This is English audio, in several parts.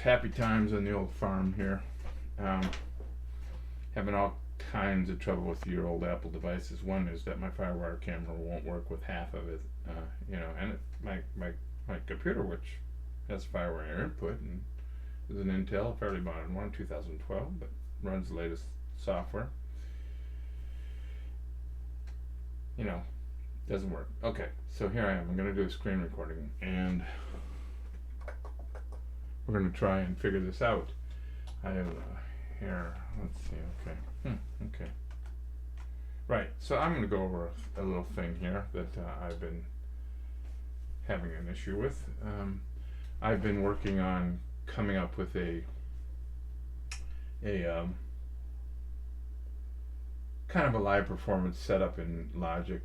happy times on the old farm here. Having all kinds of trouble with your old Apple devices. One is that my FireWire camera won't work with half of it, and my computer, which has FireWire input and is an Intel, fairly modern one, 2012, but runs the latest software. Doesn't work. Okay, so here I am. I'm going to do a screen recording, and we're going to try and figure this out. I have here. Let's see. Okay. Okay. Right. So I'm going to go over a little thing here that I've been having an issue with. I've been working on coming up with a kind of a live performance setup in Logic,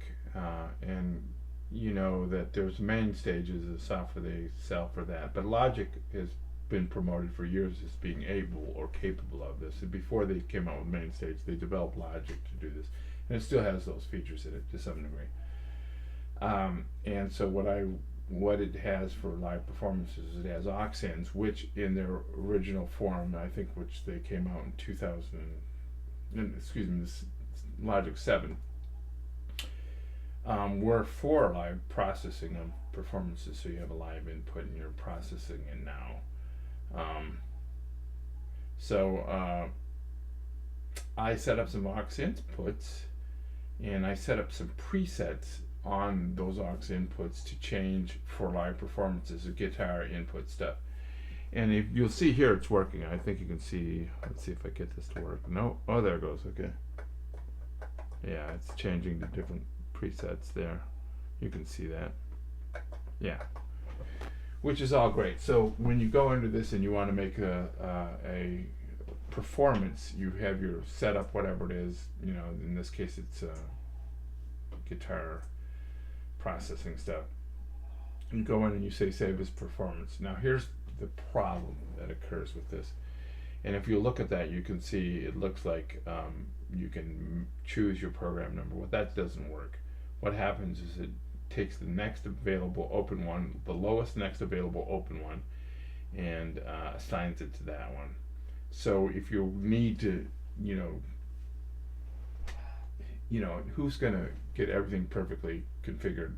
and you know that there's main stages of software they sell for that, but Logic has been promoted for years as being able or capable of this. And before they came out with main stage, they developed Logic to do this, and it still has those features in it to some degree. And so what it has for live performances, it has aux-ins, which in their original form, I think, which they came out in 2000, this Logic 7, were for live processing of performances. So you have a live input and you're processing it now. I set up some aux inputs, and I set up some presets on those aux inputs to change for live performances of guitar input stuff. And if you'll see here, it's working. I think you can see. Let's see if I get this to work. No. Oh, there it goes. Okay. Yeah, it's changing to different presets there. You can see that. Yeah. Which is all great. So when you go into this and you want to make a performance, you have your setup, whatever it is. In this case, it's guitar processing stuff. You go in and you say save as performance. Now here's the problem that occurs with this. And if you look at that, you can see it looks like you can choose your program number. Well, that doesn't work. What happens is it takes the next available open one, the lowest next available open one, and assigns it to that one. So if you need to, who's going to get everything perfectly configured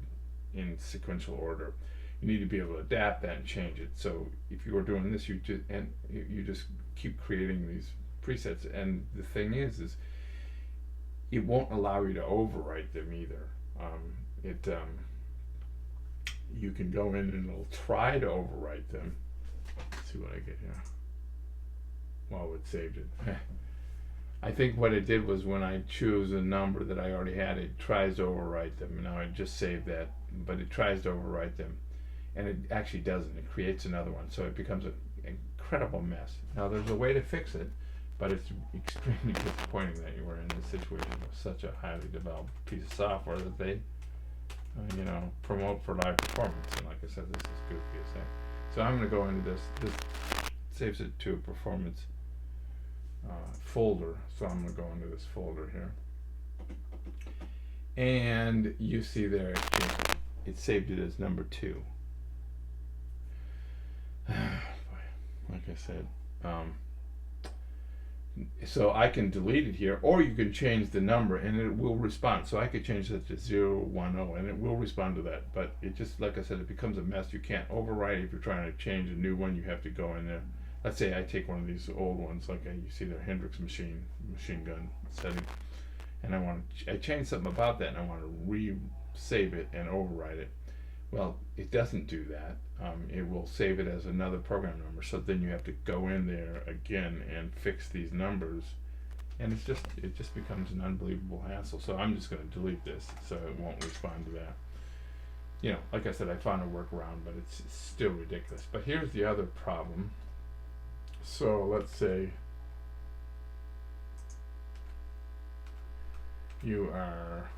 in sequential order? You need to be able to adapt that and change it. So if you were doing this, you just keep creating these presets. And the thing is it won't allow you to overwrite them either. You can go in and it'll try to overwrite them. Let's see what I get here. Well, it saved it. I think what it did was when I choose a number that I already had, it tries to overwrite them. Now I just saved that, but it tries to overwrite them, and it actually doesn't. It creates another one, so it becomes an incredible mess. Now there's a way to fix it, but it's extremely disappointing that you were in this situation with such a highly developed piece of software that they, promote for live performance. And like I said, this is goofy as heck. So I'm going to go into this. This saves it to a performance folder. So I'm going to go into this folder here. And you see there, it saved it as number 2. Like I said, so I can delete it here, or you can change the number and it will respond. So I could change that to 010 and it will respond to that. But it just, like I said, it becomes a mess. You can't overwrite. If you're trying to change a new one, you have to go in there. Let's say I take one of these old ones, like you see their Hendrix machine gun setting, and I change something about that, and I want to re-save it and overwrite it. Well, it doesn't do that. It will save it as another program number. So then you have to go in there again and fix these numbers, and it just becomes an unbelievable hassle. So I'm just going to delete this, so it won't respond to that. Like I said, I found a workaround, but it's still ridiculous. But here's the other problem. So let's say you are,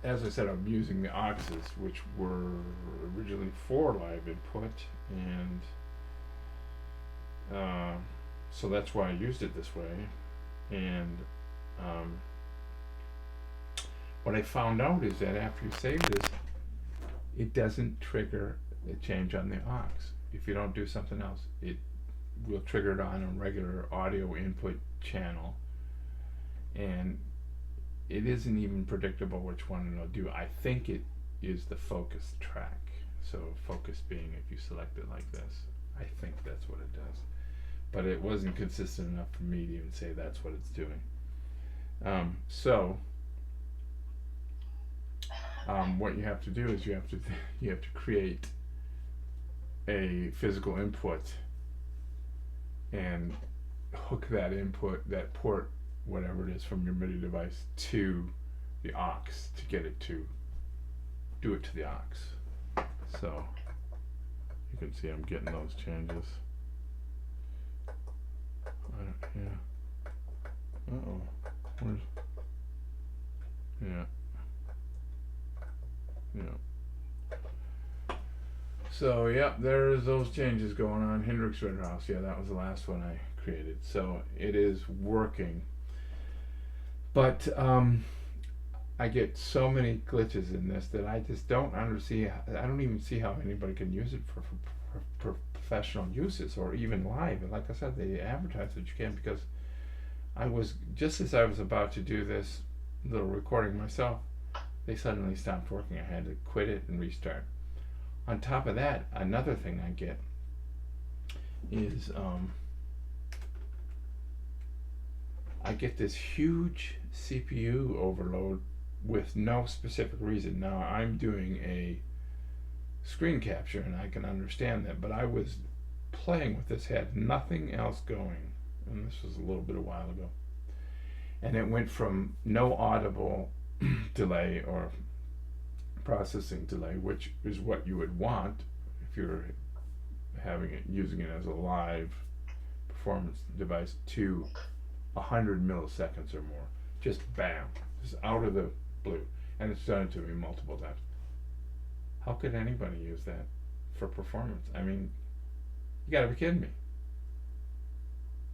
as I said, I'm using the Oxus, which were originally for live input, and so that's why I used it this way. And what I found out is that after you save this, it doesn't trigger a change on the aux. If you don't do something else, it will trigger it on a regular audio input channel, and it isn't even predictable which one it'll do. I think it is the focus track. So focus being if you select it like this. I think that's what it does. But it wasn't consistent enough for me to even say that's what it's doing. What you have to do is you have to create a physical input and hook that input, that port, whatever it is from your MIDI device, to the aux to get it to do it to the aux. So you can see I'm getting those changes. Yeah. Uh-oh. Where's... Yeah. Yeah. So, yeah, there's those changes going on. Hendrix Red House, yeah, that was the last one I created. So, it is working. But, I get so many glitches in this that I just don't understand. I don't even see how anybody can use it for professional uses or even live. And like I said, they advertise that you can, because I was, just as I was about to do this little recording myself, they suddenly stopped working. I had to quit it and restart. On top of that, another thing I get is I get this huge CPU overload with no specific reason. Now I'm doing a screen capture and I can understand that, but I was playing with this, had nothing else going, and this was a little bit a while ago, and it went from no audible delay or processing delay, which is what you would want if you're having it, using it as a live performance device, to 100 milliseconds or more. Just bam, just out of the blue. And it's done it to me multiple times. How could anybody use that for performance? I mean, you gotta be kidding me.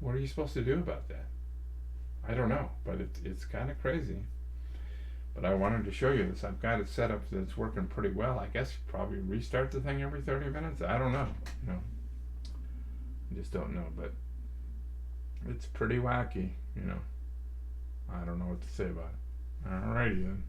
What are you supposed to do about that? I don't know, but it's kind of crazy. But I wanted to show you this. I've got it set up that it's working pretty well. I guess probably restart the thing every 30 minutes. I don't know. I just don't know. But it's pretty wacky, I don't know what to say about it. Alrighty then.